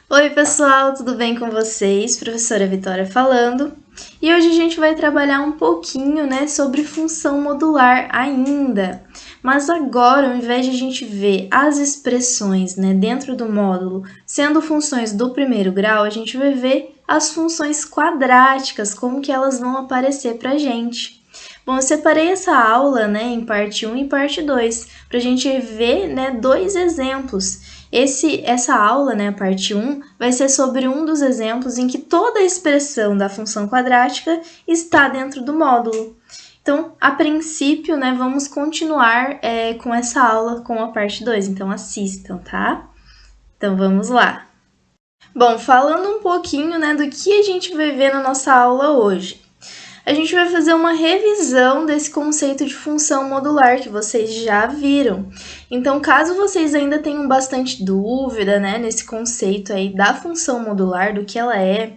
Oi, pessoal, tudo bem com vocês? Professora Vitória falando. E hoje a gente vai trabalhar um pouquinho, né, sobre função modular ainda. Mas agora, ao invés de a gente ver as expressões, né, dentro do módulo sendo funções do primeiro grau, a gente vai ver as funções quadráticas, como que elas vão aparecer pra gente. Bom, eu separei essa aula, né, em parte 1 e parte 2, para a gente ver, né, dois exemplos. Essa aula, né, a parte 1, vai ser sobre um dos exemplos em que toda a expressão da função quadrática está dentro do módulo. Então, a princípio, né, vamos continuar com essa aula com a parte 2, então assistam, tá? Então, vamos lá. Bom, falando um pouquinho, né, do que a gente vai ver na nossa aula hoje. A gente vai fazer uma revisão desse conceito de função modular que vocês já viram. Então, caso vocês ainda tenham bastante dúvida, né, nesse conceito aí da função modular, do que ela é,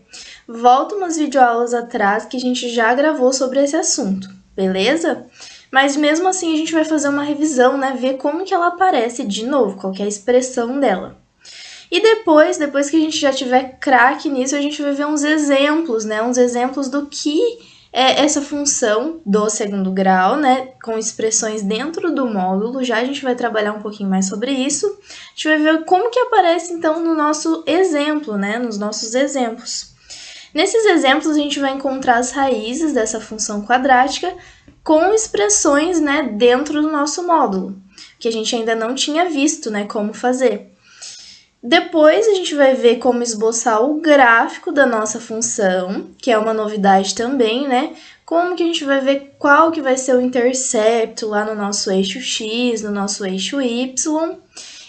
volta umas videoaulas atrás que a gente já gravou sobre esse assunto, beleza? Mas mesmo assim a gente vai fazer uma revisão, né, ver como que ela aparece de novo, qual que é a expressão dela. E depois que a gente já tiver craque nisso, a gente vai ver uns exemplos, né? Uns exemplos do que é essa função do segundo grau, né? Com expressões dentro do módulo. Já a gente vai trabalhar um pouquinho mais sobre isso. A gente vai ver como que aparece, então, no nosso exemplo, né? Nos nossos exemplos. Nesses exemplos, a gente vai encontrar as raízes dessa função quadrática com expressões, né? Dentro do nosso módulo, que a gente ainda não tinha visto, né? Como fazer. Depois a gente vai ver como esboçar o gráfico da nossa função, que é uma novidade também, né? Como que a gente vai ver qual que vai ser o intercepto lá no nosso eixo x, no nosso eixo y.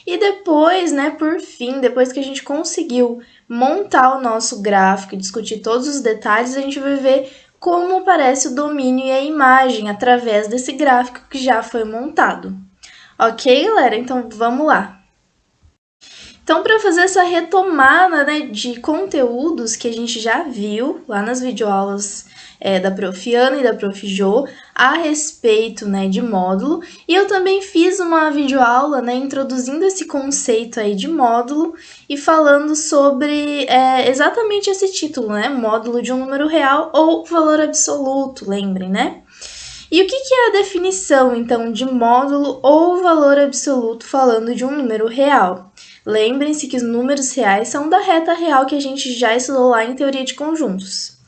E depois, né, por fim, depois que a gente conseguiu montar o nosso gráfico e discutir todos os detalhes, a gente vai ver como aparece o domínio e a imagem através desse gráfico que já foi montado. Ok, galera? Então vamos lá. Então, para fazer essa retomada, né, de conteúdos que a gente já viu lá nas videoaulas da Prof. Ana e da Prof. Jo a respeito, né, de módulo, e eu também fiz uma videoaula, né, introduzindo esse conceito aí de módulo e falando sobre exatamente esse título, né, módulo de um número real ou valor absoluto, lembrem, né? E o que é a definição, então, de módulo ou valor absoluto falando de um número real? Lembrem-se que os números reais são da reta real que a gente já estudou lá em teoria de conjuntos.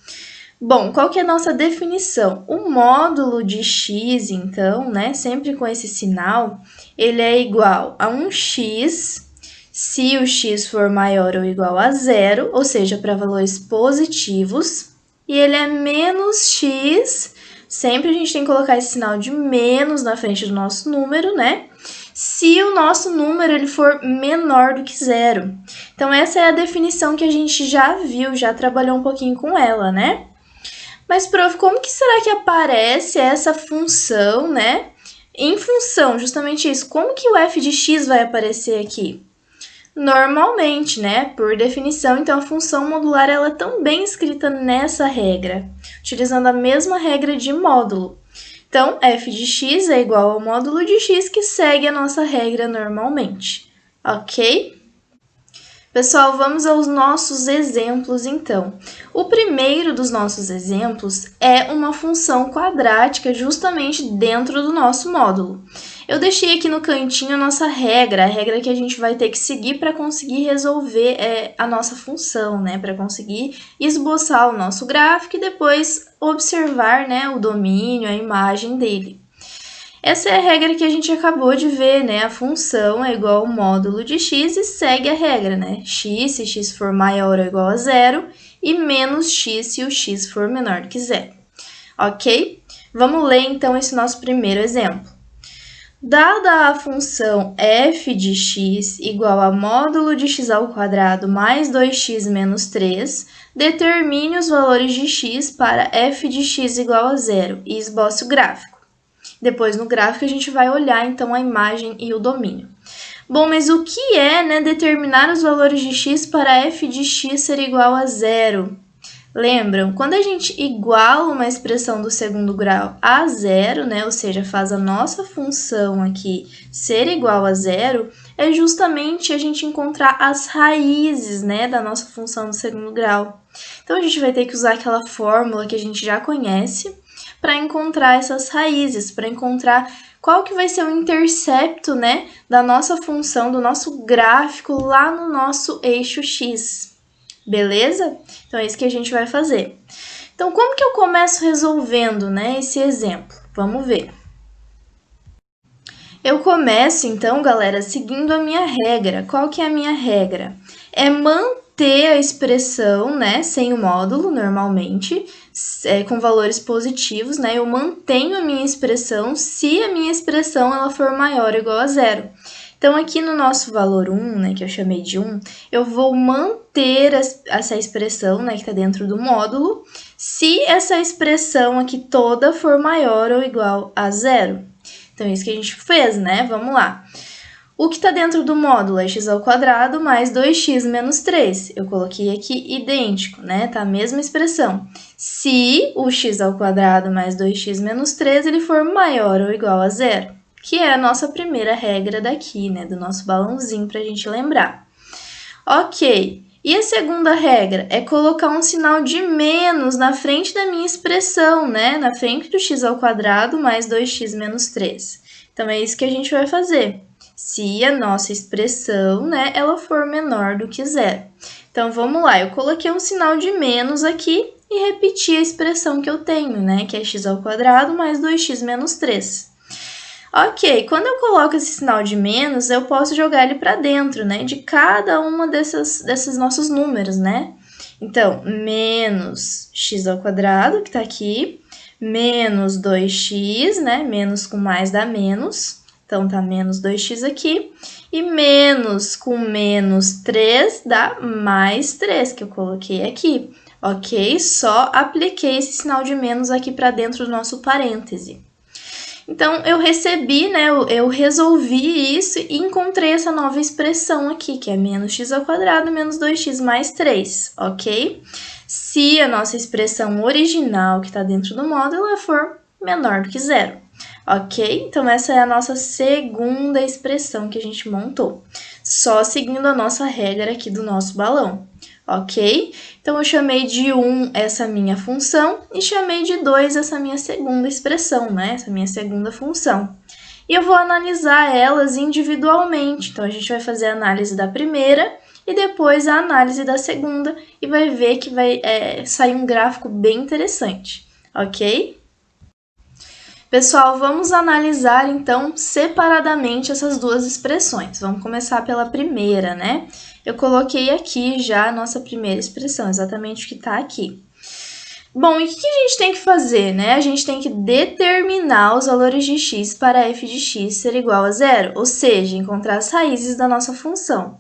Bom, qual que é a nossa definição? O módulo de x, então, né, sempre com esse sinal, ele é igual a um x se o x for maior ou igual a zero, ou seja, para valores positivos, e ele é menos x, sempre a gente tem que colocar esse sinal de menos na frente do nosso número, né? Se o nosso número ele for menor do que zero. Então, essa é a definição que a gente já viu, já trabalhou um pouquinho com ela, né? Mas, prof, como que será que aparece essa função, né? Em função, justamente isso, como que o f de x vai aparecer aqui? Normalmente, né? Por definição, então a função modular ela é também escrita nessa regra, utilizando a mesma regra de módulo. Então, f de x é igual ao módulo de x, que segue a nossa regra normalmente, ok? Pessoal, vamos aos nossos exemplos, então. O primeiro dos nossos exemplos é uma função quadrática justamente dentro do nosso módulo. Eu deixei aqui no cantinho a nossa regra, a regra que a gente vai ter que seguir para conseguir resolver a nossa função, né? Para conseguir esboçar o nosso gráfico e depois observar, né, o domínio, a imagem dele. Essa é a regra que a gente acabou de ver, né? A função é igual ao módulo de x e segue a regra, né? X se x for maior ou igual a zero e menos x se o x for menor do que zero. Ok? Vamos ler então esse nosso primeiro exemplo. Dada a função f de x igual a módulo de x ao quadrado mais 2x menos 3, determine os valores de x para f de x igual a zero e esboce o gráfico. Depois, no gráfico, a gente vai olhar, então, a imagem e o domínio. Bom, mas o que é, né, determinar os valores de x para f de x ser igual a zero? Lembram? Quando a gente iguala uma expressão do segundo grau a zero, né? Ou seja, faz a nossa função aqui ser igual a zero, é justamente a gente encontrar as raízes, né, da nossa função do segundo grau. Então, a gente vai ter que usar aquela fórmula que a gente já conhece para encontrar essas raízes, para encontrar qual que vai ser o intercepto, né, da nossa função, do nosso gráfico lá no nosso eixo x. Beleza? Então, é isso que a gente vai fazer. Então, como que eu começo resolvendo, né, esse exemplo? Vamos ver. Eu começo, então, galera, seguindo a minha regra. Qual que é a minha regra? É manter a expressão, né, sem o módulo, normalmente, com valores positivos, né? Eu mantenho a minha expressão se a minha expressão ela for maior ou igual a zero. Então, aqui no nosso valor 1, né, que eu chamei de 1, eu vou manter essa expressão, né, que está dentro do módulo, se essa expressão aqui toda for maior ou igual a zero. Então, isso que a gente fez, né? Vamos lá. O que está dentro do módulo é x ao quadrado mais 2x menos 3. Eu coloquei aqui idêntico, né? Tá a mesma expressão. Se o x ao quadrado mais 2x menos 3 ele for maior ou igual a zero, que é a nossa primeira regra daqui, né? Do nosso balãozinho para a gente lembrar. Ok. E a segunda regra é colocar um sinal de menos na frente da minha expressão, né? Na frente do x ao quadrado mais 2x menos 3. Então, é isso que a gente vai fazer. Se a nossa expressão, né, ela for menor do que zero. Então, vamos lá. Eu coloquei um sinal de menos aqui e repeti a expressão que eu tenho, né? Que é x ao quadrado mais 2x menos 3. Ok, quando eu coloco esse sinal de menos, eu posso jogar ele para dentro, né? De cada uma desses nossos números, né? Então, menos x ao quadrado, que está aqui, menos 2x, né? Menos com mais dá menos, então tá menos 2x aqui. E menos com menos 3 dá mais 3, que eu coloquei aqui. Ok? Só apliquei esse sinal de menos aqui para dentro do nosso parêntese. Então, eu recebi, né, eu resolvi isso e encontrei essa nova expressão aqui, que é menos x ao quadrado menos 2x mais 3, ok? Se a nossa expressão original que está dentro do módulo ela for menor do que zero, ok? Então, essa é a nossa segunda expressão que a gente montou, só seguindo a nossa regra aqui do nosso balão. Ok? Então, eu chamei de 1 essa minha função e chamei de 2 essa minha segunda expressão, né? Essa minha segunda função. E eu vou analisar elas individualmente. Então, a gente vai fazer a análise da primeira e depois a análise da segunda e vai ver que vai sair um gráfico bem interessante, ok? Pessoal, vamos analisar, então, separadamente essas duas expressões. Vamos começar pela primeira, né? Eu coloquei aqui já a nossa primeira expressão, exatamente o que está aqui. Bom, e o que a gente tem que fazer, né? A gente tem que determinar os valores de x para f de x ser igual a zero, ou seja, encontrar as raízes da nossa função.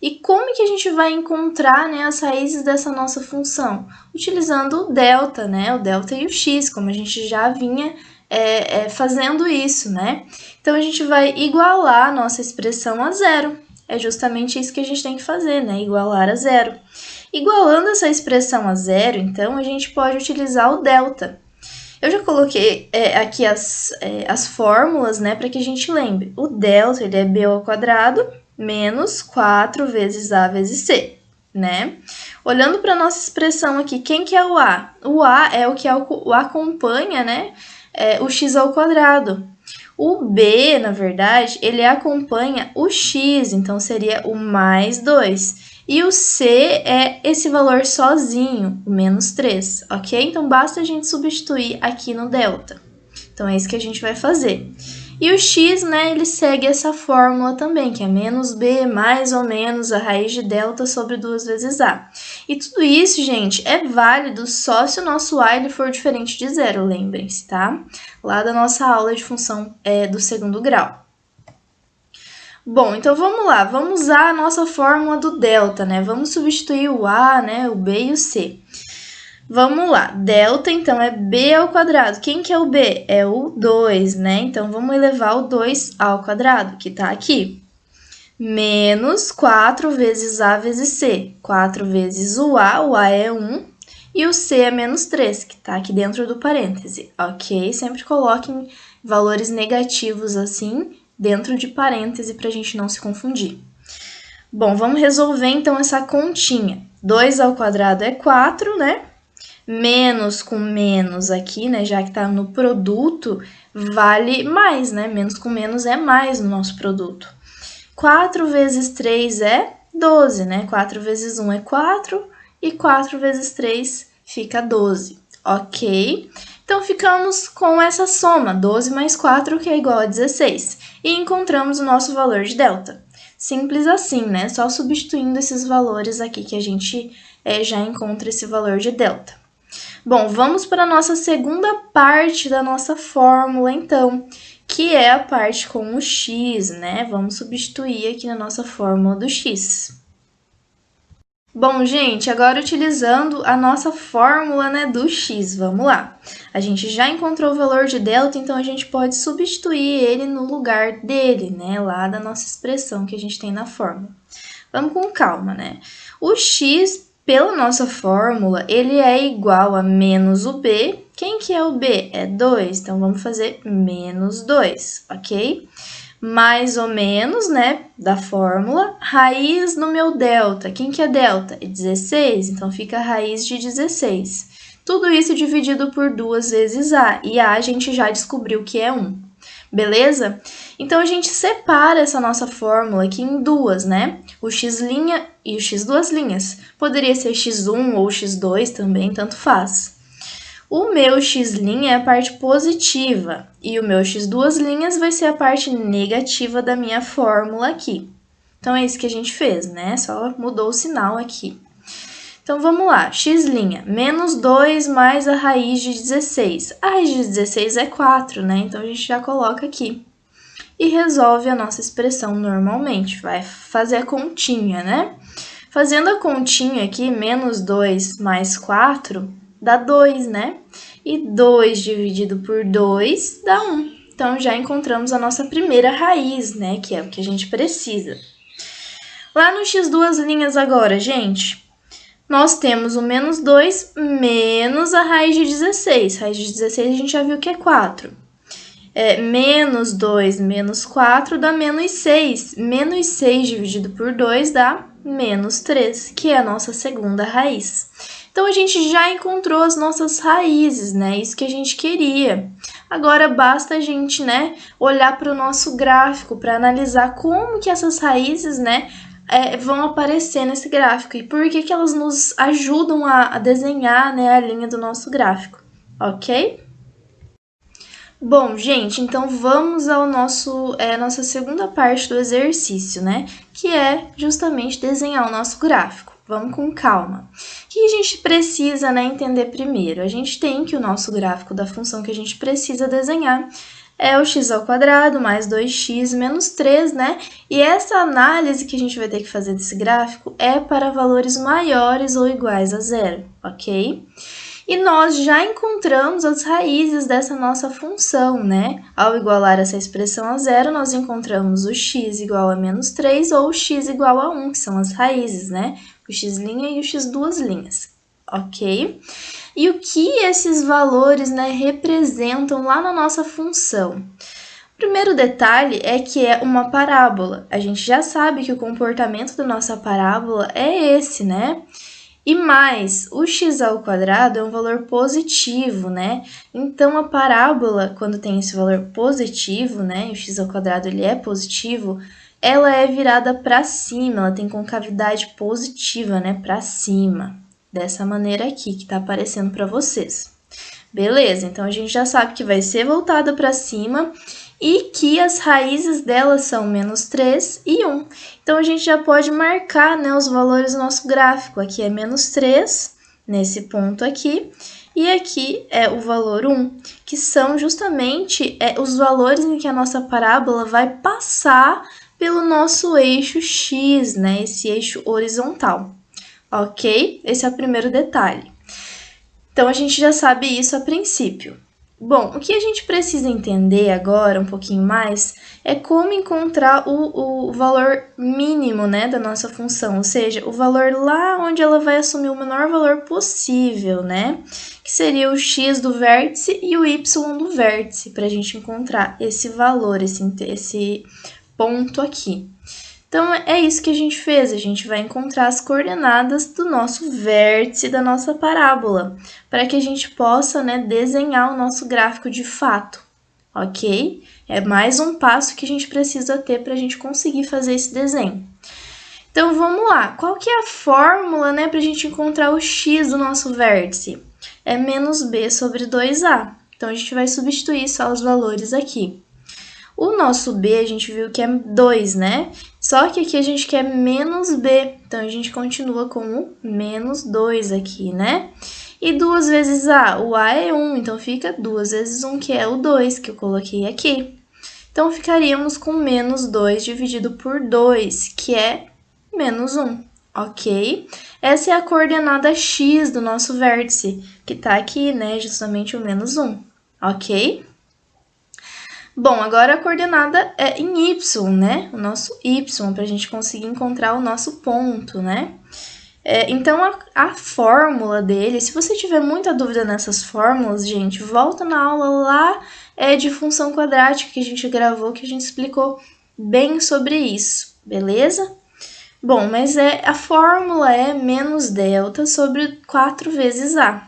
E como que a gente vai encontrar, né, as raízes dessa nossa função? Utilizando o delta, né? O delta e o x, como a gente já vinha fazendo isso, né? Então, a gente vai igualar a nossa expressão a zero. É justamente isso que a gente tem que fazer, né? Igualar a zero. Igualando essa expressão a zero, então, a gente pode utilizar o delta. Eu já coloquei aqui as fórmulas, né, para que a gente lembre. O delta, ele é b ao quadrado menos 4 vezes a vezes c, né? Olhando para a nossa expressão aqui, quem que é o a? O a é o que acompanha, né, o x ao quadrado. O b, na verdade, ele acompanha o x, então seria o mais 2. E o c é esse valor sozinho, o menos 3, ok? Então, basta a gente substituir aqui no delta. Então, é isso que a gente vai fazer. E o x, né, ele segue essa fórmula também, que é menos b mais ou menos a raiz de delta sobre 2 vezes a. E tudo isso, gente, é válido só se o nosso a ele for diferente de zero, lembrem-se, tá? Lá da nossa aula de função do segundo grau. Bom, então vamos lá, vamos usar a nossa fórmula do delta, né? Vamos substituir o a, né, o b e o c. Vamos lá, delta, então, é b ao quadrado. Quem que é o b? É o 2, né? Então, vamos elevar o 2 ao quadrado, que tá aqui. Menos 4 vezes a vezes c. 4 vezes o a é 1. e o c é menos 3, que está aqui dentro do parêntese, ok? Sempre coloquem valores negativos assim dentro de parêntese para a gente não se confundir. Bom, vamos resolver então essa continha. 2 ao quadrado é 4, né? Menos com menos aqui, né? Já que está no produto, vale mais, né? Menos com menos é mais no nosso produto. 4 vezes 3 é 12, né? 4 vezes 1 é 4 e 4 vezes 3 fica 12, ok? Então, ficamos com essa soma, 12 mais 4, que é igual a 16, e encontramos o nosso valor de delta. Simples assim, né? Só substituindo esses valores aqui que a gente já encontra esse valor de delta. Bom, vamos para a nossa segunda parte da nossa fórmula, então, que é a parte com o x, né? Vamos substituir aqui na nossa fórmula do x. Bom, gente, agora utilizando a nossa fórmula, né, do x, vamos lá. A gente já encontrou o valor de delta, então a gente pode substituir ele no lugar dele, né, lá da nossa expressão que a gente tem na fórmula. Vamos com calma, né? O x, pela nossa fórmula, ele é igual a menos o b. Quem que é o b? É 2, então vamos fazer menos 2, ok? Mais ou menos, né, da fórmula, raiz no meu delta. Quem que é delta? É 16, então fica a raiz de 16. Tudo isso dividido por 2 vezes a, e a gente já descobriu que é 1. Beleza? Então, a gente separa essa nossa fórmula aqui em duas, né? O x' e o x duas linhas. Poderia ser x1 ou x2 também, tanto faz. O meu x' é a parte positiva e o meu x duas linhas vai ser a parte negativa da minha fórmula aqui. Então, é isso que a gente fez, né? Só mudou o sinal aqui. Então, vamos lá. X', menos 2 mais a raiz de 16. A raiz de 16 é 4, né? Então, a gente já coloca aqui. E resolve a nossa expressão normalmente. Vai fazer a continha, né? Fazendo a continha aqui, menos 2 mais 4... dá 2, né? E 2 dividido por 2 dá 1. Então, já encontramos a nossa primeira raiz, né? Que é o que a gente precisa. Lá no x duas linhas agora, gente, nós temos o menos 2 menos a raiz de 16. Raiz de 16 a gente já viu que é 4. Menos 2 menos 4 dá menos 6. Menos 6 dividido por 2 dá menos 3, que é a nossa segunda raiz. Então, a gente já encontrou as nossas raízes, né? Isso que a gente queria. Agora, basta a gente, né, olhar para o nosso gráfico para analisar como que essas raízes, né, vão aparecer nesse gráfico e por que elas nos ajudam a desenhar, né, a linha do nosso gráfico, ok? Bom, gente, então vamos ao nossa segunda parte do exercício, né? Que é justamente desenhar o nosso gráfico. Vamos com calma. O que a gente precisa, né, entender primeiro? A gente tem que o nosso gráfico da função que a gente precisa desenhar é o x ao quadrado mais 2x menos 3, né? E essa análise que a gente vai ter que fazer desse gráfico é para valores maiores ou iguais a zero, ok? E nós já encontramos as raízes dessa nossa função, né? Ao igualar essa expressão a zero, nós encontramos o x igual a menos 3 ou o x igual a 1, que são as raízes, né? O x' e o x duas linhas, ok? E o que esses valores, né, representam lá na nossa função? O primeiro detalhe é que é uma parábola. A gente já sabe que o comportamento da nossa parábola é esse, né? E mais, o x ao quadrado é um valor positivo, né? Então, a parábola, quando tem esse valor positivo, né? O x ao quadrado ele é positivo, ela é virada para cima, ela tem concavidade positiva, né? Para cima. Dessa maneira aqui, que está aparecendo para vocês. Beleza, então a gente já sabe que vai ser voltada para cima e que as raízes dela são menos 3 e 1. Então, a gente já pode marcar, né, os valores do nosso gráfico. Aqui é menos 3, nesse ponto aqui, e aqui é o valor 1, que são justamente os valores em que a nossa parábola vai passar pelo nosso eixo x, né, esse eixo horizontal. Ok? Esse é o primeiro detalhe. Então, a gente já sabe isso a princípio. Bom, o que a gente precisa entender agora, um pouquinho mais, é como encontrar o valor mínimo, né, da nossa função, ou seja, o valor lá onde ela vai assumir o menor valor possível, né, que seria o x do vértice e o y do vértice, para a gente encontrar esse valor, esse ponto aqui. Então, é isso que a gente fez, a gente vai encontrar as coordenadas do nosso vértice da nossa parábola, para que a gente possa, né, desenhar o nosso gráfico de fato, ok? É mais um passo que a gente precisa ter para a gente conseguir fazer esse desenho. Então, vamos lá. Qual que é a fórmula, né, para a gente encontrar o x do nosso vértice? É menos b sobre 2a. Então, a gente vai substituir só os valores aqui. O nosso b, a gente viu que é 2, né? Só que aqui a gente quer menos b, então a gente continua com o menos 2 aqui, né? E 2 vezes a, o a é 1, então fica 2 vezes 1, que é o 2, que eu coloquei aqui. Então, ficaríamos com menos 2 dividido por 2, que é menos 1, ok? Essa é a coordenada x do nosso vértice, que tá aqui, né? Justamente o menos 1, ok? Bom, agora a coordenada é em y, né? O nosso y, para a gente conseguir encontrar o nosso ponto, né? Então, a fórmula dele, se você tiver muita dúvida nessas fórmulas, gente, volta na aula lá de função quadrática que a gente gravou, que a gente explicou bem sobre isso, beleza? Bom, mas a fórmula é menos delta sobre 4 vezes a.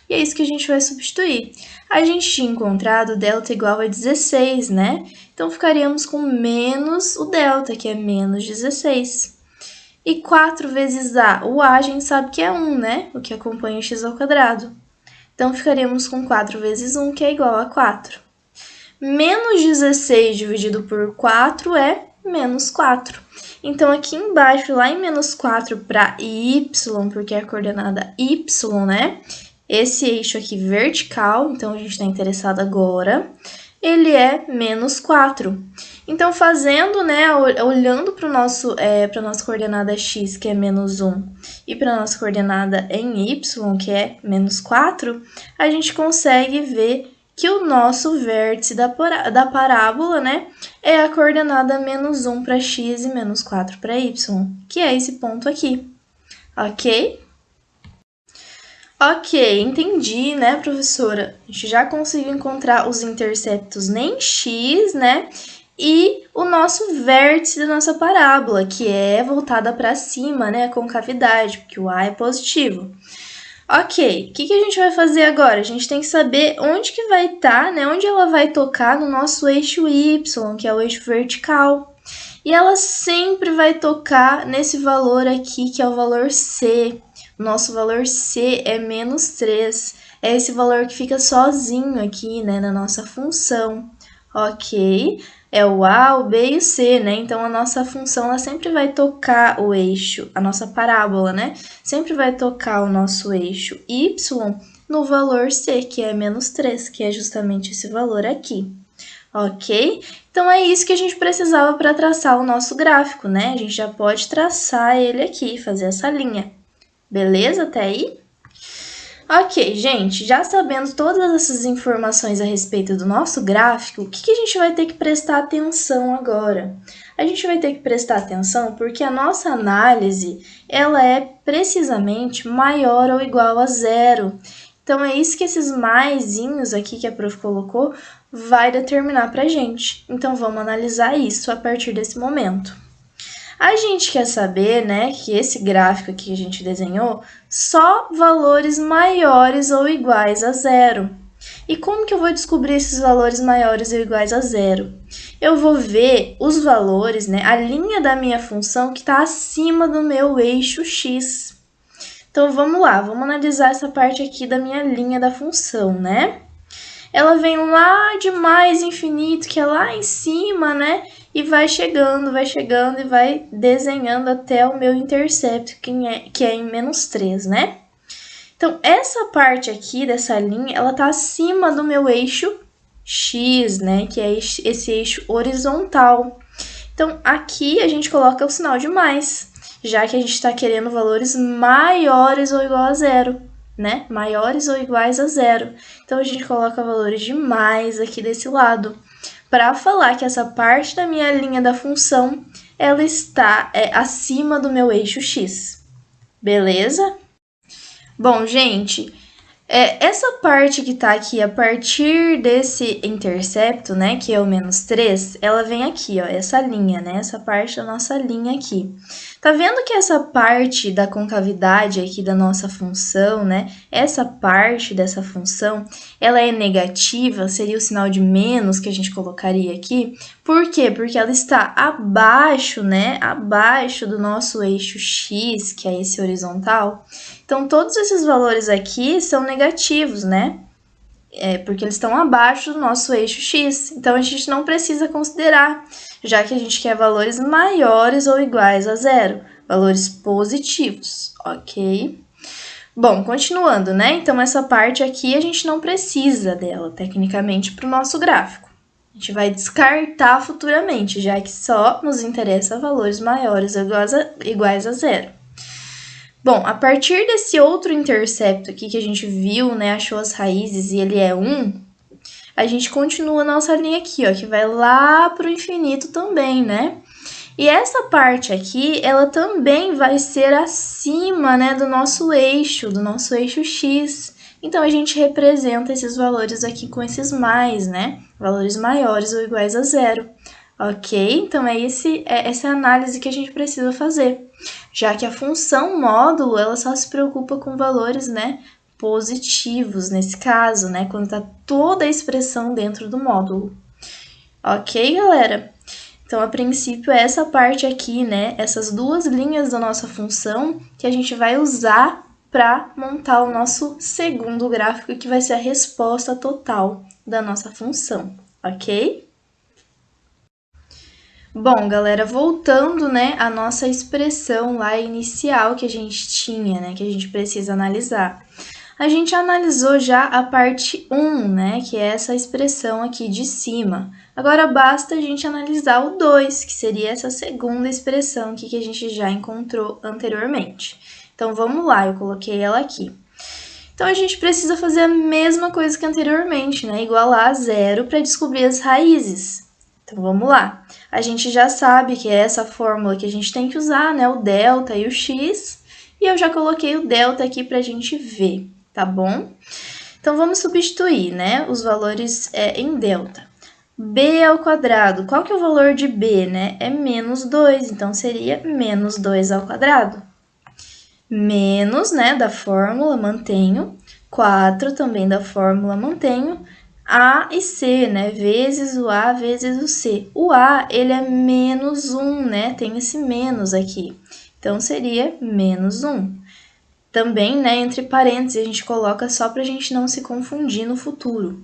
E é isso que a gente vai substituir. A gente tinha encontrado delta igual a 16, né? Então, ficaríamos com menos o delta, que é menos 16. E 4 vezes a, o a gente sabe que é 1, né? O que acompanha o x ao quadrado. Então, ficaríamos com 4 vezes 1, que é igual a 4. Menos 16 dividido por 4 é menos 4. Então, aqui embaixo, lá em menos 4 para y, porque é a coordenada y, né? Esse eixo aqui vertical, então a gente está interessado agora, ele é menos 4. Então, fazendo, né, olhando para a nossa coordenada x, que é menos 1, e para a nossa coordenada em y, que é menos 4, a gente consegue ver que o nosso vértice da parábola, né, é a coordenada menos 1 para x e menos 4 para y, que é esse ponto aqui, ok? Ok, entendi, né, professora? A gente já conseguiu encontrar os interceptos em x, né? E o nosso vértice da nossa parábola, que é voltada para cima, né, a concavidade, porque o a é positivo. Ok, o que a gente vai fazer agora? A gente tem que saber onde que vai estar, né, onde ela vai tocar no nosso eixo y, que é o eixo vertical. E ela sempre vai tocar nesse valor aqui, que é o valor c. Nosso valor c é menos 3. É esse valor que fica sozinho aqui, né, na nossa função. Ok? É o a, o b e o c, né? Então, a nossa função, ela sempre vai tocar o eixo, a nossa parábola, né? Sempre vai tocar o nosso eixo y no valor c, que é menos 3, que é justamente esse valor aqui. Ok? Então, é isso que a gente precisava para traçar o nosso gráfico, né? A gente já pode traçar ele aqui, fazer essa linha. Beleza até aí? Ok, gente, já sabendo todas essas informações a respeito do nosso gráfico, o que a gente vai ter que prestar atenção agora? A gente vai ter que prestar atenção porque a nossa análise, ela é precisamente maior ou igual a 0. Então, é isso que esses maisinhos aqui que a prof colocou vai determinar pra gente. Então, vamos analisar isso a partir desse momento. A gente quer saber, né, que esse gráfico aqui que a gente desenhou, só valores maiores ou iguais a 0. E como que eu vou descobrir esses valores maiores ou iguais a 0? Eu vou ver os valores, né, a linha da minha função que está acima do meu eixo x. Então, vamos lá, vamos analisar essa parte aqui da minha linha da função, né? Ela vem lá de mais infinito, que é lá em cima, né? E vai chegando e vai desenhando até o meu intercepto, que é em menos 3, né? Então, essa parte aqui dessa linha, ela tá acima do meu eixo x, né? Que é esse eixo horizontal. Então, aqui a gente coloca o sinal de mais, já que a gente está querendo valores maiores ou igual a 0. né? Maiores ou iguais a zero. Então, a gente coloca valores de mais aqui desse lado, para falar que essa parte da minha linha da função, ela está acima do meu eixo x. Beleza? Bom, gente, essa parte que tá aqui, a partir desse intercepto, né, que é o menos 3, ela vem aqui, ó, essa linha, né, essa parte da nossa linha aqui. Tá vendo que essa parte da concavidade aqui da nossa função, né, essa parte dessa função, ela é negativa, seria o sinal de menos que a gente colocaria aqui. Por quê? Porque ela está abaixo, né, abaixo do nosso eixo x, que é esse horizontal. Então, todos esses valores aqui são negativos, né? Porque eles estão abaixo do nosso eixo x. Então, a gente não precisa considerar, já que a gente quer valores maiores ou iguais a zero. Valores positivos, ok? Bom, continuando, né? Então, essa parte aqui a gente não precisa dela, tecnicamente, para o nosso gráfico. A gente vai descartar futuramente, já que só nos interessa valores maiores ou iguais a zero. Bom, a partir desse outro intercepto aqui que a gente viu, né, achou as raízes e ele é 1, a gente continua a nossa linha aqui, ó, que vai lá para o infinito também, né? E essa parte aqui, ela também vai ser acima, né, do nosso eixo x. Então, a gente representa esses valores aqui com esses mais, né? Valores maiores ou iguais a zero. Ok? Então, essa análise que a gente precisa fazer, já que a função módulo, ela só se preocupa com valores, né, positivos, nesse caso, né, quando está toda a expressão dentro do módulo. Ok, galera? Então, a princípio, é essa parte aqui, né, essas duas linhas da nossa função que a gente vai usar para montar o nosso segundo gráfico, que vai ser a resposta total da nossa função, ok? Bom, galera, voltando, né, à nossa expressão lá inicial que a gente tinha, né, que a gente precisa analisar. A gente analisou já a parte 1, né, que é essa expressão aqui de cima. Agora basta a gente analisar o 2, que seria essa segunda expressão aqui que a gente já encontrou anteriormente. Então, vamos lá, eu coloquei ela aqui. Então, a gente precisa fazer a mesma coisa que anteriormente, né, igualar a zero para descobrir as raízes. Então, vamos lá. A gente já sabe que é essa fórmula que a gente tem que usar, né? O delta e o x. E eu já coloquei o delta aqui para a gente ver, tá bom? Então, vamos substituir, né? Os valores em delta. B ao quadrado. Qual que é o valor de B, né? É menos 2, então seria menos 2 ao quadrado. Menos, né, da fórmula, mantenho. 4 também da fórmula, mantenho. A e C, né? Vezes o A vezes o C. O A, ele é menos 1, né? Tem esse menos aqui. Então, seria menos 1. Também, né, entre parênteses, a gente coloca só para a gente não se confundir no futuro.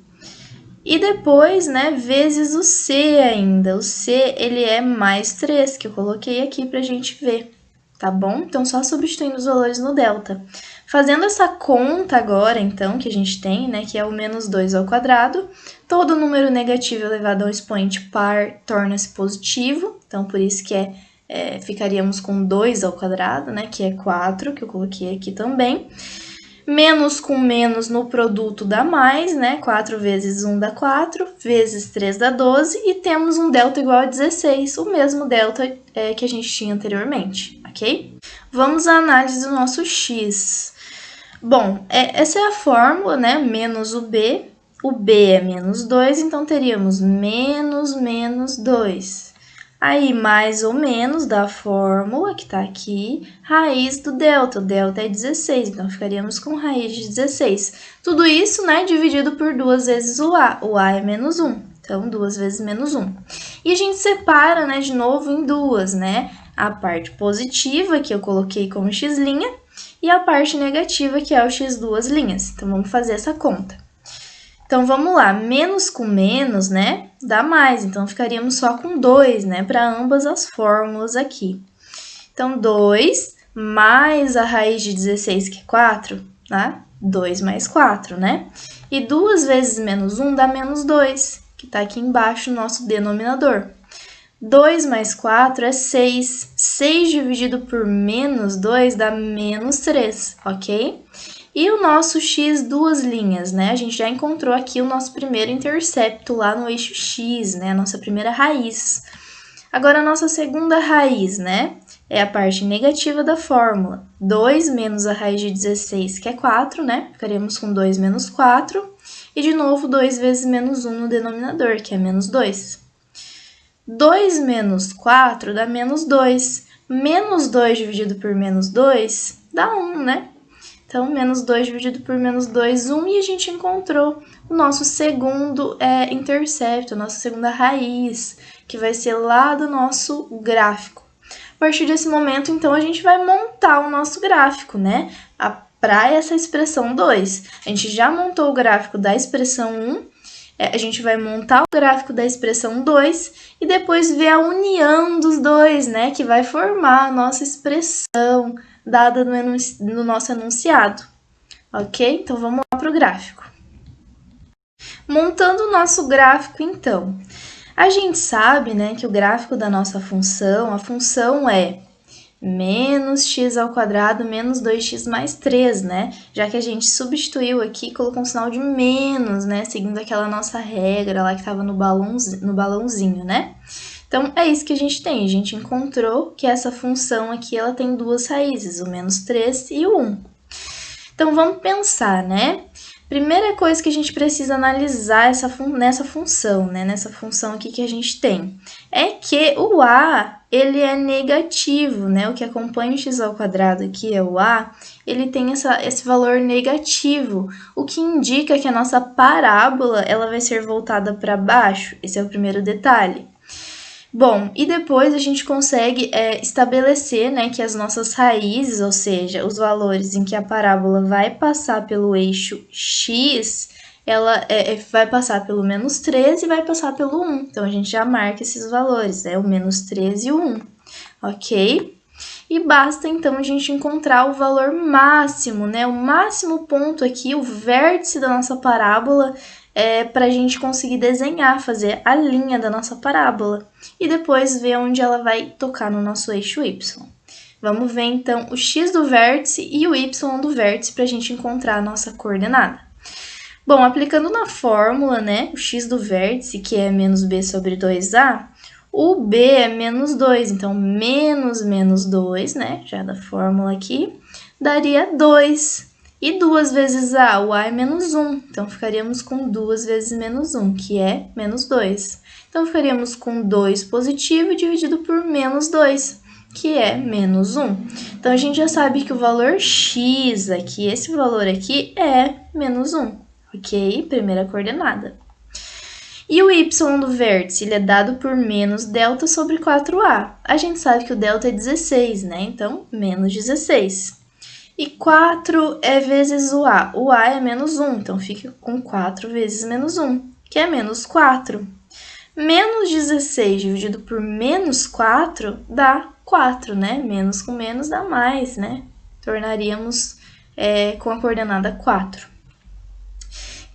E depois, né, vezes o C ainda. O C, ele é mais 3, que eu coloquei aqui para a gente ver, tá bom? Então, só substituindo os valores no delta. Fazendo essa conta agora, então, que a gente tem, né, que é o menos 2 ao quadrado, todo número negativo elevado ao expoente par torna-se positivo, então, por isso que ficaríamos com 2 ao quadrado, né, que é 4, que eu coloquei aqui também. Menos com menos no produto dá mais, né, 4 vezes 1 dá 4, vezes 3 dá 12, e temos um delta igual a 16, o mesmo delta que a gente tinha anteriormente, ok? Vamos à análise do nosso x. Bom, essa é a fórmula, né? Menos o B é menos 2, então teríamos menos 2. Aí, mais ou menos da fórmula, que tá aqui, raiz do delta. O delta é 16, então ficaríamos com raiz de 16. Tudo isso, né, dividido por 2 vezes o A. O A é menos 1, então 2 vezes menos 1. E a gente separa, né, de novo em duas, né? A parte positiva, que eu coloquei como x', e a parte negativa, que é o x duas linhas. Então, vamos fazer essa conta. Então, vamos lá. Menos com menos, né, dá mais. Então, ficaríamos só com 2, né, para ambas as fórmulas aqui. Então, 2 mais a raiz de 16, que é 4, tá? 2 mais 4, né? E 2 vezes menos 1 dá menos 2, que está aqui embaixo no nosso denominador. 2 mais 4 é 6. 6 dividido por menos 2 dá menos 3, ok? E o nosso x, duas linhas, né? A gente já encontrou aqui o nosso primeiro intercepto lá no eixo x, né? A nossa primeira raiz. Agora, a nossa segunda raiz, né? É a parte negativa da fórmula. 2 menos a raiz de 16, que é 4, né? Ficaríamos com 2 menos 4. E, de novo, 2 vezes menos 1 no denominador, que é menos 2. 2 menos 4 dá menos 2. Menos 2 dividido por menos 2 dá 1, né? Então, menos 2 dividido por menos 2, 1. E a gente encontrou o nosso segundo intercepto, a nossa segunda raiz, que vai ser lá do nosso gráfico. A partir desse momento, então, a gente vai montar o nosso gráfico, né? Para essa expressão 2. A gente já montou o gráfico da expressão 1, a gente vai montar o gráfico da expressão 2 e depois ver a união dos dois, né? Que vai formar a nossa expressão dada no nosso enunciado. Ok? Então, vamos lá para o gráfico. Montando o nosso gráfico, então. A gente sabe, né, que o gráfico da nossa função, a função é menos x ao quadrado menos 2x mais 3, né? Já que a gente substituiu aqui e colocou um sinal de menos, né? Seguindo aquela nossa regra lá que estava no balãozinho, né? Então, é isso que a gente tem. A gente encontrou que essa função aqui, ela tem duas raízes, o menos 3 e o 1. Então, vamos pensar, né? Primeira coisa que a gente precisa analisar nessa função, né? Nessa função aqui que a gente tem, é que o a, ele é negativo, né? O que acompanha o x ao quadrado aqui é o a, ele tem esse valor negativo, o que indica que a nossa parábola, ela vai ser voltada para baixo. Esse é o primeiro detalhe. Bom, e depois a gente consegue estabelecer, né, que as nossas raízes, ou seja, os valores em que a parábola vai passar pelo eixo x, ela vai passar pelo menos 3 e vai passar pelo 1. Então, a gente já marca esses valores, né, o menos 3 e o 1, ok? E basta, então, a gente encontrar o valor máximo, né, o máximo ponto aqui, o vértice da nossa parábola, para a gente conseguir desenhar, fazer a linha da nossa parábola e depois ver onde ela vai tocar no nosso eixo y. Vamos ver, então, o x do vértice e o y do vértice para a gente encontrar a nossa coordenada. Bom, aplicando na fórmula, né, o x do vértice, que é menos b sobre 2a, o b é menos 2, então menos 2, né, já da fórmula aqui, daria 2. E 2 vezes a, o a é menos 1, então ficaríamos com 2 vezes menos 1, que é menos 2. Então, ficaríamos com 2 positivo dividido por menos 2, que é menos 1. Então, a gente já sabe que o valor x aqui, esse valor aqui, é menos 1, ok? Primeira coordenada. E o y do vértice, ele é dado por menos delta sobre 4a. A gente sabe que o delta é 16, né? Então, menos 16. E 4 é vezes o a. O a é menos 1, então fica com 4 vezes menos 1, que é menos 4. Menos 16 dividido por menos 4 dá 4, né? Menos com menos dá mais, né? Tornaríamos com a coordenada 4.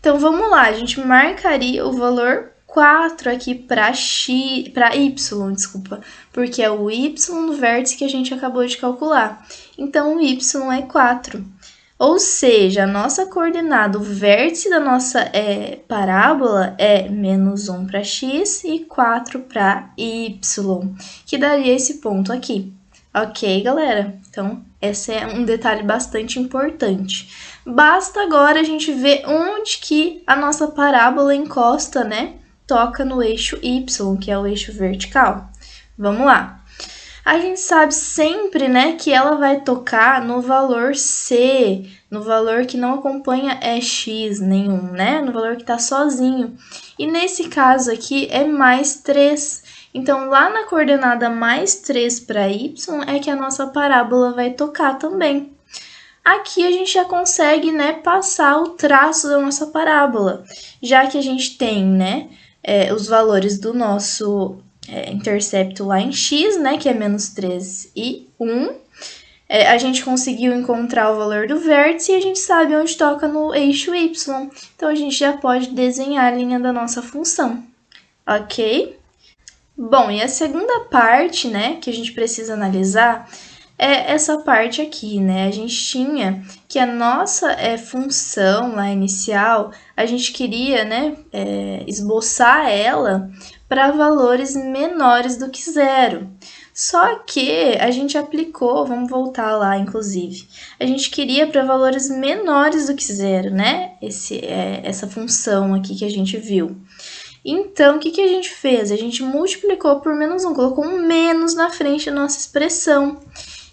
Então, vamos lá. A gente marcaria o valor 4 aqui para y, desculpa, porque é o y no vértice que a gente acabou de calcular. Então, o y é 4. Ou seja, a nossa coordenada, o vértice da nossa parábola é menos 1 para x e 4 para y, que daria esse ponto aqui. Ok, galera? Então, esse é um detalhe bastante importante. Basta agora a gente ver onde que a nossa parábola encosta, né? Toca no eixo y, que é o eixo vertical. Vamos lá. A gente sabe sempre, né, que ela vai tocar no valor c, no valor que não acompanha x nenhum, né? No valor que está sozinho. E nesse caso aqui é mais 3. Então, lá na coordenada mais 3 para y é que a nossa parábola vai tocar também. Aqui a gente já consegue, né, passar o traço da nossa parábola, já que a gente tem, né, os valores do nosso intercepto lá em x, né, que é menos 3 e 1. A gente conseguiu encontrar o valor do vértice e a gente sabe onde toca no eixo y. Então, a gente já pode desenhar a linha da nossa função, ok? Bom, e a segunda parte, né, que a gente precisa analisar é essa parte aqui, né? A gente tinha que a nossa função lá inicial, a gente queria, né, esboçar ela para valores menores do que zero. Só que a gente aplicou, vamos voltar lá, inclusive, a gente queria para valores menores do que zero, né? Essa função aqui que a gente viu. Então, o que a gente fez? A gente multiplicou por menos 1, colocou um menos na frente da nossa expressão.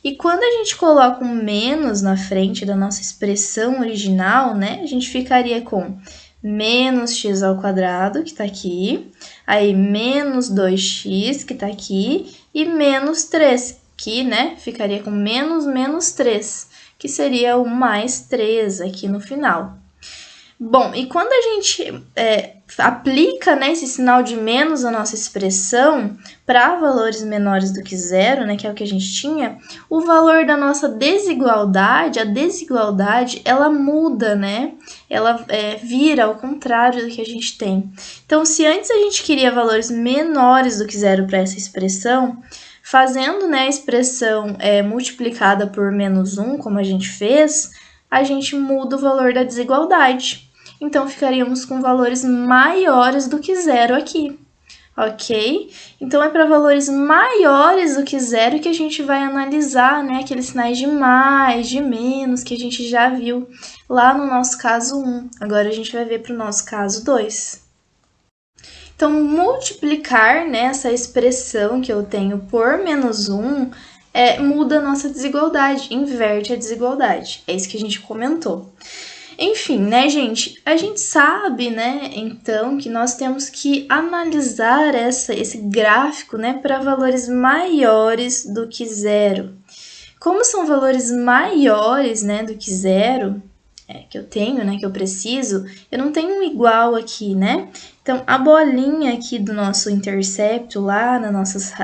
E quando a gente coloca um menos na frente da nossa expressão original, né, a gente ficaria com menos x ao quadrado, que está aqui, aí menos 2x, que está aqui, e menos 3, que, né, ficaria com menos 3, que seria o mais 3 aqui no final. Bom, e quando a gente aplica, né, esse sinal de menos na nossa expressão para valores menores do que zero, né, que é o que a gente tinha, o valor da nossa desigualdade, a desigualdade, ela muda, né? Ela vira ao contrário do que a gente tem. Então, se antes a gente queria valores menores do que zero para essa expressão, fazendo, né, a expressão multiplicada por menos 1, como a gente fez, a gente muda o valor da desigualdade. Então, ficaríamos com valores maiores do que zero aqui, ok? Então, é para valores maiores do que zero que a gente vai analisar, né, aqueles sinais de mais, de menos, que a gente já viu lá no nosso caso 1. Agora, a gente vai ver para o nosso caso 2. Então, multiplicar, né, essa expressão que eu tenho por menos 1 muda a nossa desigualdade, inverte a desigualdade. É isso que a gente comentou. Enfim, né, gente? A gente sabe, né, então, que nós temos que analisar esse gráfico, né, para valores maiores do que zero. Como são valores maiores, né, do que zero, que eu tenho, né, que eu preciso, eu não tenho um igual aqui, né? Então, a bolinha aqui do nosso intercepto lá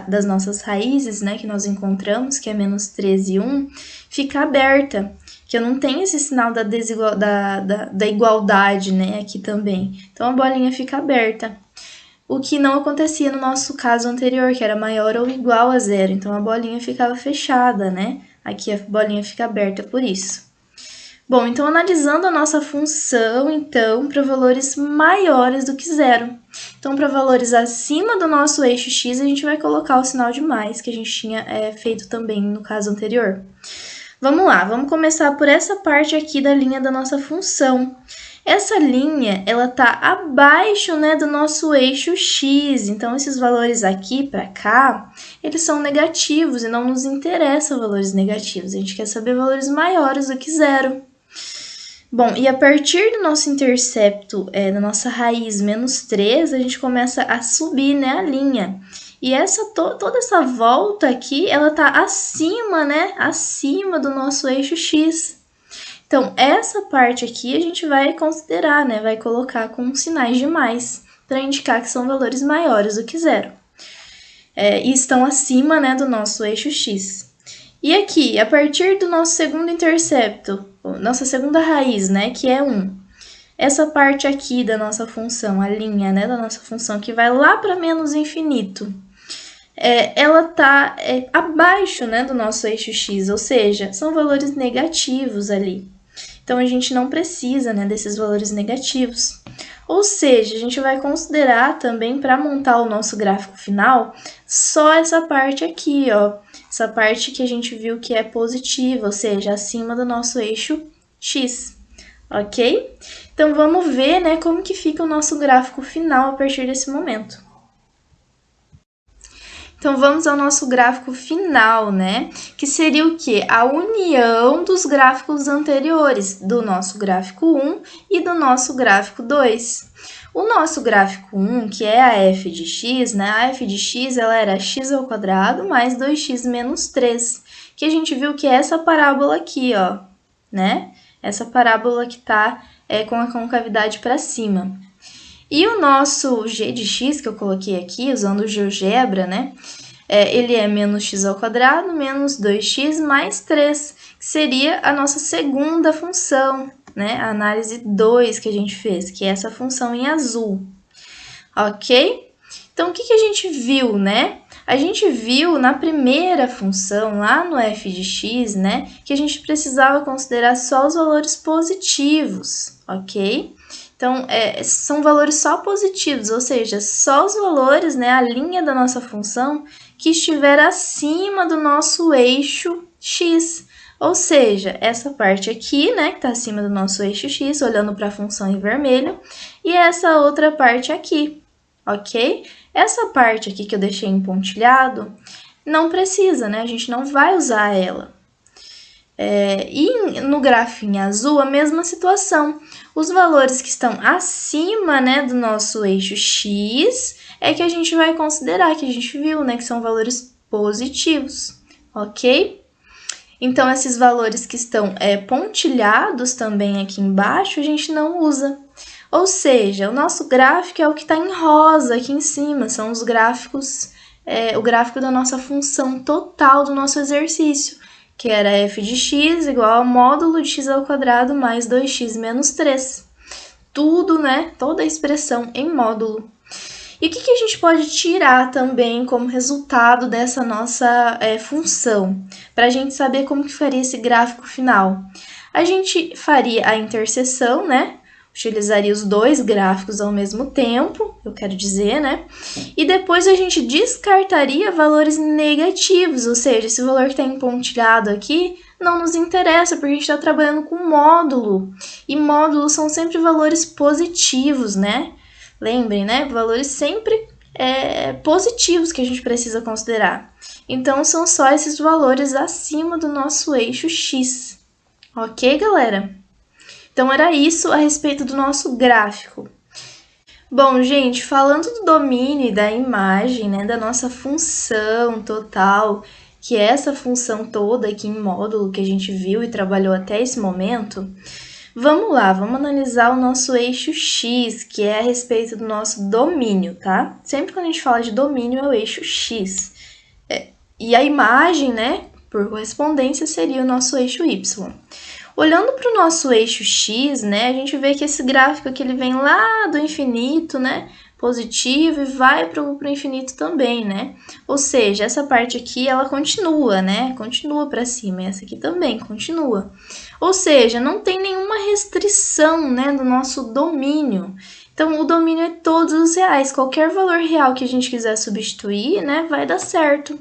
das nossas raízes, né, que nós encontramos, que é menos 13 e 1, fica aberta, que eu não tenho esse sinal da igualdade, né, aqui também. Então, a bolinha fica aberta. O que não acontecia no nosso caso anterior, que era maior ou igual a zero. Então, a bolinha ficava fechada, né? Aqui a bolinha fica aberta por isso. Bom, então analisando a nossa função, então, para valores maiores do que zero. Então, para valores acima do nosso eixo x, a gente vai colocar o sinal de mais, que a gente tinha feito também no caso anterior. Vamos lá, vamos começar por essa parte aqui da linha da nossa função. Essa linha, ela está abaixo, né, do nosso eixo x, então esses valores aqui para cá, eles são negativos e não nos interessam valores negativos, a gente quer saber valores maiores do que zero. Bom, e a partir do nosso intercepto, da nossa raiz menos 3, a gente começa a subir, né, a linha. E toda essa volta aqui, ela tá acima, né, acima do nosso eixo x. Então, essa parte aqui a gente vai considerar, né, vai colocar com sinais de mais, para indicar que são valores maiores do que zero. E estão acima, né, do nosso eixo x. E aqui, a partir do nosso segundo intercepto, nossa segunda raiz, né, que é 1, essa parte aqui da nossa função, a linha, né, da nossa função, que vai lá para menos infinito, ela está abaixo, né, do nosso eixo x, ou seja, são valores negativos ali. Então, a gente não precisa, né, desses valores negativos. Ou seja, a gente vai considerar também, para montar o nosso gráfico final, só essa parte aqui, ó. Essa parte que a gente viu que é positiva, ou seja, acima do nosso eixo x, ok? Então, vamos ver, né, como que fica o nosso gráfico final a partir desse momento. Então, vamos ao nosso gráfico final, né? Que seria o quê? A união dos gráficos anteriores, do nosso gráfico 1 e do nosso gráfico 2. O nosso gráfico 1, que é a f de x, né? A f de x, ela era x ao quadrado mais 2x menos 3, que a gente viu que é essa parábola aqui, ó, né? Essa parábola que tá com a concavidade para cima. E o nosso g de x, que eu coloquei aqui, usando o GeoGebra, né? Ele é menos x ao quadrado menos 2x mais 3, que seria a nossa segunda função, né? A análise 2 que a gente fez, que é essa função em azul. Ok? Então, o que a gente viu, né? A gente viu na primeira função, lá no f de x, né, que a gente precisava considerar só os valores positivos, ok? Então, são valores só positivos, ou seja, só os valores, né, a linha da nossa função que estiver acima do nosso eixo x. Ou seja, essa parte aqui, né, que está acima do nosso eixo x, olhando para a função em vermelho, e essa outra parte aqui, ok? Essa parte aqui que eu deixei em pontilhado, não precisa, né? A gente não vai usar ela. E no gráfico em azul, a mesma situação. Os valores que estão acima, né, do nosso eixo x é que a gente vai considerar, que a gente viu, né, que são valores positivos, ok? Então, esses valores que estão pontilhados também aqui embaixo, a gente não usa. Ou seja, o nosso gráfico é o que está em rosa aqui em cima, são os gráficos, o gráfico da nossa função total do nosso exercício, que era f de x igual a módulo de x ao quadrado mais 2x menos 3. Tudo, né? Toda a expressão em módulo. E o que a gente pode tirar também como resultado dessa nossa função? Para a gente saber como que faria esse gráfico final. A gente faria a interseção, né? Utilizaria os dois gráficos ao mesmo tempo, eu quero dizer, né? E depois a gente descartaria valores negativos, ou seja, esse valor que está empontilhado aqui não nos interessa, porque a gente está trabalhando com módulo. E módulos são sempre valores positivos, né? Lembrem, né? Valores sempre positivos que a gente precisa considerar. Então, são só esses valores acima do nosso eixo x. Ok, galera? Então, era isso a respeito do nosso gráfico. Bom, gente, falando do domínio e da imagem, né, da nossa função total, que é essa função toda aqui em módulo que a gente viu e trabalhou até esse momento, vamos lá, vamos analisar o nosso eixo x, que é a respeito do nosso domínio, tá? Sempre quando a gente fala de domínio, é o eixo x. E a imagem, né, por correspondência, seria o nosso eixo y. Olhando para o nosso eixo x, né, a gente vê que esse gráfico aqui ele vem lá do infinito, né, positivo, e vai para o infinito também, né? Ou seja, essa parte aqui, ela continua, né? Continua para cima, e essa aqui também continua. Ou seja, não tem nenhuma restrição, né, do nosso domínio. Então, o domínio é todos os reais. Qualquer valor real que a gente quiser substituir, né, vai dar certo.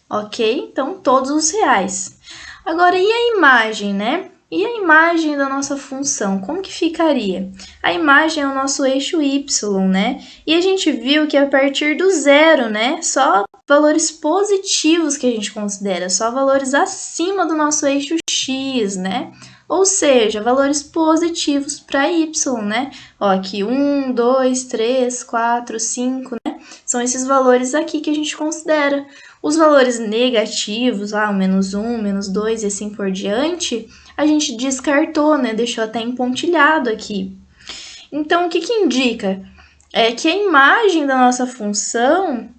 Ok? Então, todos os reais. Agora, e a imagem, né? E a imagem da nossa função, como que ficaria? A imagem é o nosso eixo y, né? E a gente viu que a partir do zero, né? Só valores positivos que a gente considera, só valores acima do nosso eixo x, né? Ou seja, valores positivos para y, né? Ó, aqui 1, 2, 3, 4, 5, né? São esses valores aqui que a gente considera. Os valores negativos, o menos 1, menos 2 e assim por diante, a gente descartou, né? Deixou até empontilhado aqui. Então, o que indica? É que a imagem da nossa função,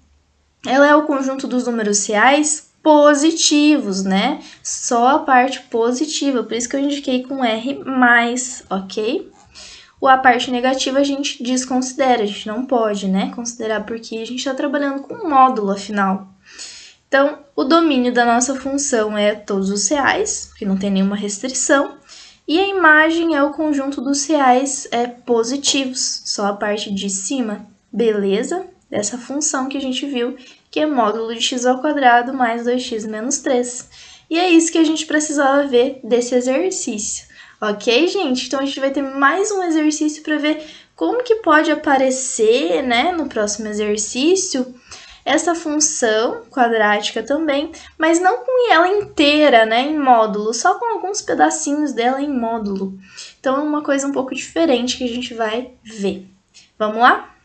ela é o conjunto dos números reais positivos, né? Só a parte positiva, por isso que eu indiquei com R+, ok? A parte negativa a gente desconsidera, a gente não pode, né, considerar, porque a gente está trabalhando com um módulo, afinal. Então, o domínio da nossa função é todos os reais, que não tem nenhuma restrição, e a imagem é o conjunto dos reais positivos, só a parte de cima, beleza? Dessa função que a gente viu, que é módulo de x ao quadrado mais 2x menos 3. E é isso que a gente precisava ver desse exercício. Ok, gente? Então, a gente vai ter mais um exercício para ver como que pode aparecer, né, no próximo exercício, essa função quadrática também, mas não com ela inteira, né, em módulo, só com alguns pedacinhos dela em módulo. Então, é uma coisa um pouco diferente que a gente vai ver. Vamos lá?